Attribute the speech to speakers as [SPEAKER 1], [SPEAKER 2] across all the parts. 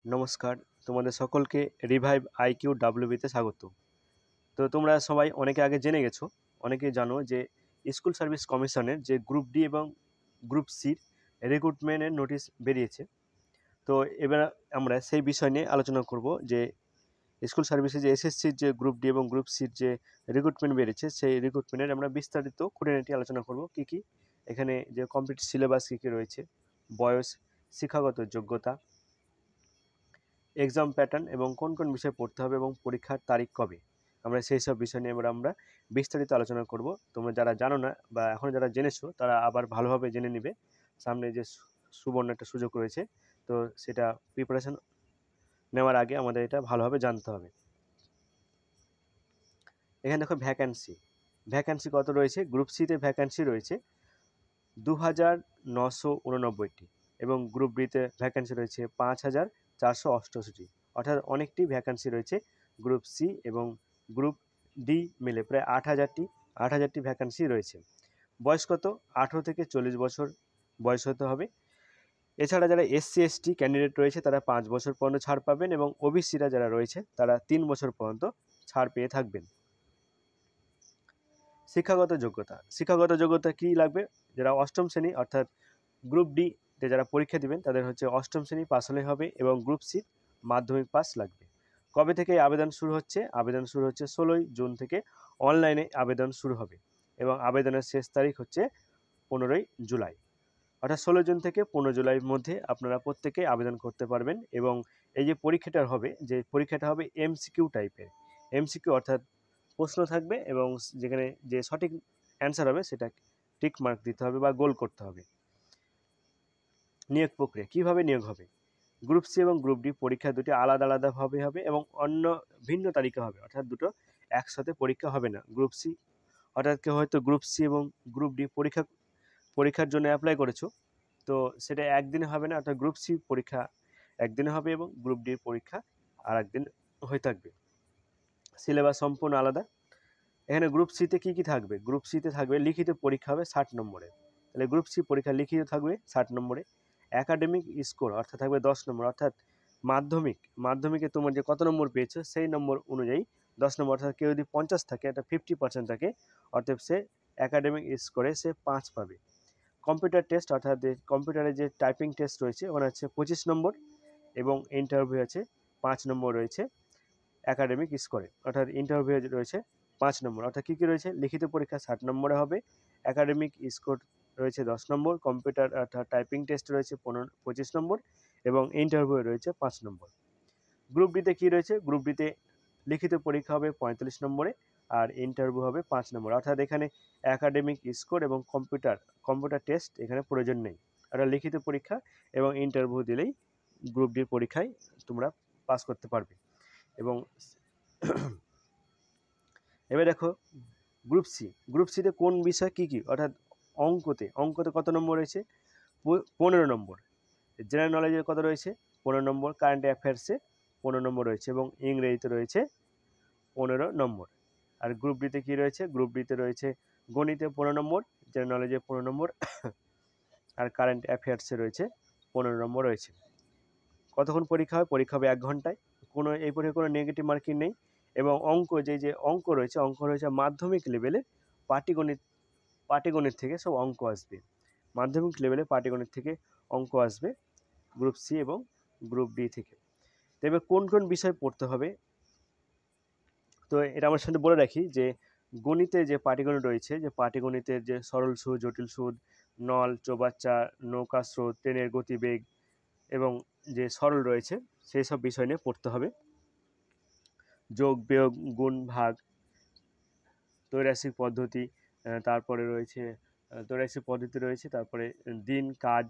[SPEAKER 1] নমস্কার, তোমাদের সকলকে রিভাইভ আইকিউ ডাব্লিউবিতে স্বাগত। তো তোমরা সবাই অনেকে আগে জেনে গেছো, অনেকেই জানো যে স্কুল সার্ভিস কমিশনের যে গ্রুপ ডি এবং গ্রুপ সির রিক্রুটমেন্টের নোটিশ বেরিয়েছে। তো এবার আমরা সেই বিষয় নিয়ে আলোচনা করব যে স্কুল সার্ভিসে যে এসএসসির যে গ্রুপ ডি এবং গ্রুপ সির যে রিক্রুটমেন্ট বেরিয়েছে, সেই রিক্রুটমেন্টের আমরা বিস্তারিত খুঁটিনাটি আলোচনা করব। কী এখানে যে কমপ্লিট সিলেবাস কী রয়েছে, বয়স, শিক্ষাগত যোগ্যতা, এক্সাম প্যাটার্ন এবং কোন কোন বিষয় পড়তে হবে এবং পরীক্ষার তারিখ কবে, আমরা সেই সব বিষয় নিয়ে আমরা বিস্তারিত আলোচনা করব। তোমরা যারা জানো না বা এখন যারা জেনেছো তারা আবার ভালোভাবে জেনে নিবে। সামনে যে সুবর্ণ একটা সুযোগ রয়েছে, তো সেটা প্রিপারেশন নেওয়ার আগে আমাদের এটা ভালোভাবে জানতে হবে। এখানে দেখো ভ্যাকান্সি কত রয়েছে। গ্রুপ সিতে ভ্যাকান্সি রয়েছে 2989টি এবং গ্রুপ বিতে ভ্যাকান্সি রয়েছে 5488, অর্থাৎ অনেকটি ভ্যাকান্সি রয়েছে গ্রুপ সি এবং গ্রুপ ডি মিলে প্রায় 8000টি ভ্যাকান্সি রয়েছে। বয়স কত? 18 থেকে 40 বছর বয়স হতে হবে। এছাড়া যারা এসসি এসটি ক্যান্ডিডেট রয়েছে তারা 5 বছর পর্যন্ত ছাড় পাবেন এবং ওবিসিরা যারা রয়েছে তারা 3 বছর পর্যন্ত ছাড় পেয়ে থাকবেন। শিক্ষাগত যোগ্যতা কী লাগবে? যারা অষ্টম শ্রেণী অর্থাৎ গ্রুপ ডিতে যারা পরীক্ষা দিবেন তাদের হচ্ছে অষ্টম শ্রেণী পাস হলেই হবে এবং গ্রুপ সি মাধ্যমিক পাস লাগবে। কবে থেকে আবেদন শুরু হচ্ছে? আবেদন শুরু হচ্ছে 16ই জুন থেকে অনলাইনে আবেদন শুরু হবে এবং আবেদনের শেষ তারিখ হচ্ছে 15ই জুলাই, অর্থাৎ 16 জুন থেকে 15 জুলাইয়ের মধ্যে আপনারা প্রত্যেকেই আবেদন করতে পারবেন। এবং এই যে পরীক্ষাটা হবে এমসিকিউ টাইপের। এমসিকিউ অর্থাৎ প্রশ্ন থাকবে এবং যেখানে যে সঠিক অ্যান্সার হবে সেটা টিক মার্ক দিতে হবে বা গোল করতে হবে। নিয়োগ প্রক্রিয়া কীভাবে নিয়োগ হবে? গ্রুপ সি এবং গ্রুপ ডি পরীক্ষা দুটি আলাদাভাবে হবে এবং অন্য ভিন্ন তারিখে হবে, অর্থাৎ দুটো একসাথে পরীক্ষা হবে না। গ্রুপ সি অর্থাৎ কেউ হয়তো গ্রুপ সি এবং গ্রুপ ডি পরীক্ষার জন্য অ্যাপ্লাই করেছো, তো সেটা একদিনে হবে না, অর্থাৎ গ্রুপ সি পরীক্ষা একদিনে হবে এবং গ্রুপ ডির পরীক্ষা আর একদিন হয়ে থাকবে। সিলেবাস সম্পূর্ণ আলাদা। এখানে গ্রুপ সিতে কী থাকবে? গ্রুপ সিতে থাকবে লিখিত পরীক্ষা হবে 60 নম্বরে। তাহলে গ্রুপ সি পরীক্ষা লিখিত থাকবে 60 নম্বরে। অ্যাকাডেমিক স্কোর অর্থাৎ থাকবে 10 নম্বর, অর্থাৎ মাধ্যমিকে তোমার যে কত নম্বর পেয়েছো সেই নম্বর অনুযায়ী 10 নম্বর, অর্থাৎ কেউ যদি 50 থাকে, একটা 50% থাকে, অর্থাৎ সে অ্যাকাডেমিক স্কোরে সে 5 পাবে। কম্পিউটার টেস্ট অর্থাৎ কম্পিউটারে যে টাইপিং টেস্ট রয়েছে ওখানে হচ্ছে 25 নম্বর এবং ইন্টারভিউ আছে 5 নম্বর রয়েছে অ্যাকাডেমিক স্কোরে, অর্থাৎ ইন্টারভিউ রয়েছে 5 নম্বর। অর্থাৎ কী রয়েছে? লিখিত পরীক্ষা 60 নম্বরে হবে, অ্যাকাডেমিক স্কোর রয়েছে 10 নম্বর, কম্পিউটার অর্থাৎ টাইপিং টেস্ট রয়েছে 25 নম্বর এবং ইন্টারভিউ রয়েছে 5 নম্বর। গ্রুপ ডিতে কী রয়েছে? গ্রুপ ডিতে লিখিত পরীক্ষা হবে 45 নম্বরে আর ইন্টারভিউ হবে 5 নম্বর, অর্থাৎ এখানে অ্যাকাডেমিক স্কোর এবং কম্পিউটার টেস্ট এখানে প্রয়োজন নেই। একটা লিখিত পরীক্ষা এবং ইন্টারভিউ দিলেই গ্রুপ ডির পরীক্ষায় তোমরা পাস করতে পারবে। এবং এবার দেখো গ্রুপ সিতে কোন বিষয় কী অর্থাৎ অঙ্কতে কত নম্বর রয়েছে? 15 নম্বর। জেনারেল নলেজে কত রয়েছে? 15 নম্বর। কারেন্ট অ্যাফেয়ার্সে 15 নম্বর রয়েছে এবং ইংরেজিতে রয়েছে 15 নম্বর। আর গ্রুপ ডিতে কী রয়েছে? গ্রুপ ডিতে রয়েছে গণিতে 15 নম্বর, জেনারেল নলেজে 15 নম্বর আর কারেন্ট অ্যাফেয়ার্সে রয়েছে 15 নম্বর রয়েছে। কতক্ষণ পরীক্ষা হবে? পরীক্ষা হবে 1 ঘন্টায়। এই পরীক্ষায় কোনো নেগেটিভ মার্কিং নেই। এবং যে অঙ্ক রয়েছে মাধ্যমিক লেভেলে পাটিগণিত থেকে সব অঙ্ক আসবে। মাধ্যমিক লেভেলে পাটিগণিত থেকে অঙ্ক আসবে গ্রুপ সি এবং গ্রুপ ডি থেকে। তো এবার কোন বিষয় পড়তে হবে? তো এটা আমার সাথে বলে রাখি যে গণিতে যে পাটিগণিত রয়েছে, যে পাটিগণিতের যে সরল সুদ, জটিল সুদ, নল, চৌবাচ্চা, নৌকা স্রোত, ট্রেনের গতিবেগ এবং যে সরল রয়েছে সেই সব বিষয় নিয়ে পড়তে হবে। যোগ, বিয়োগ, গুণ, ভাগ, ত্রৈরাশিক পদ্ধতি, তারপরে রয়েছে তারপরে দিন, কাজ,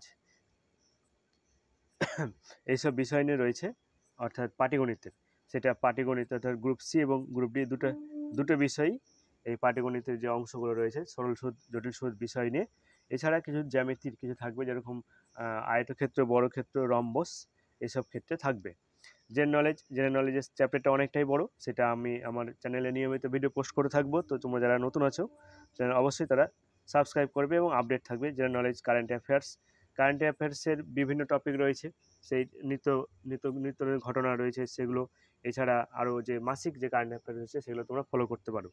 [SPEAKER 1] এইসব বিষয় নিয়ে রয়েছে অর্থাৎ পাটিগণিতের। সেটা পাটিগণিত অর্থাৎ গ্রুপ সি এবং গ্রুপ ডি দুটো বিষয়ই এই পাটিগণিতের যে অংশগুলো রয়েছে সরল সুদ, জটিল সুদ বিষয় নিয়ে। এছাড়া কিছু জ্যামিতির কিছু থাকবে, যেরকম আয়তক্ষেত্র, বর্গক্ষেত্র, রম্বস, এসব ক্ষেত্রে থাকবে। জেনারেল নলেজের চ্যাপ্টারটা অনেকটাই বড়, সেটা আমি আমার চ্যানেলে নিয়মিত ভিডিও পোস্ট করে থাকবো। তো তোমরা যারা নতুন আছো চ্যানেল অবশ্যই তারা সাবস্ক্রাইব করবে এবং আপডেট থাকবে general knowledge, current affairs current অ্যাফেয়ার্সের বিভিন্ন টপিক রয়েছে, সেই নিত্য নিত্য নিত্য ঘটনা রয়েছে সেগুলো। এছাড়া আরও যে মাসিক যে কারেন্ট অ্যাফেয়ার্স রয়েছে সেগুলো তোমরা ফলো করতে পারো।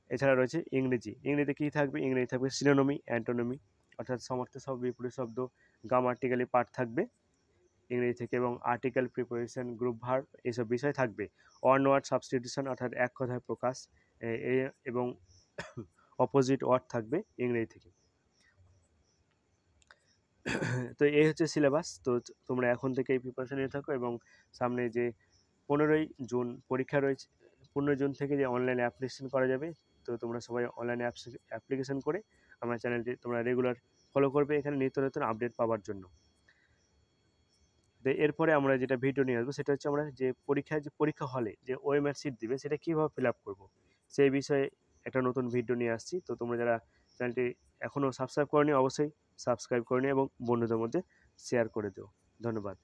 [SPEAKER 1] এছাড়া রয়েছে ইংরেজিতে কী থাকবে, ইংরেজি থাকবে সিনোনমি, অ্যান্টোনমি অর্থাৎ সমর্থ শব্দ, বিপরীত শব্দ, গ্রামাটিক্যালি পার্ট থাকবে ইংরেজি থেকে, এবং আর্টিকেল, প্রিপোজিশন, গ্রুপ ভার্ব এইসব বিষয় থাকবে। ওয়ান ওয়ার্ড সাবস্টিটিউশন অর্থাৎ এক কথায় প্রকাশ এবং অপোজিট ওয়ার্ড থাকবে ইংরেজি থেকে। তো এই হচ্ছে সিলেবাস। তো তোমরা এখন থেকেই প্রিপারেশন নিয়ে থাকো, এবং সামনে যে 15ই জুন পরীক্ষা রয়েছে, 15 জুন থেকে যে অনলাইনে অ্যাপ্লিকেশন করা যাবে, তো তোমরা সবাই অনলাইনে অ্যাপ্লিকেশন করে আমার চ্যানেলটি তোমরা রেগুলার ফলো করবে এখানে নিত্য নতুন আপডেট পাওয়ার জন্য। তো এরপরে আমরা যেটা ভিডিও নিয়ে আসবো সেটা হচ্ছে আমরা যে পরীক্ষা হলে যে ওএমআর শিট দিবে সেটা কীভাবে ফিল আপ করবো সেই বিষয়ে একটা নতুন ভিডিও নিয়ে আসছি। তো তোমরা যারা চ্যানেলটি এখনও সাবস্ক্রাইব করনি অবশ্যই সাবস্ক্রাইব করে নিও এবং বন্ধুদের মধ্যে শেয়ার করে দিও। ধন্যবাদ।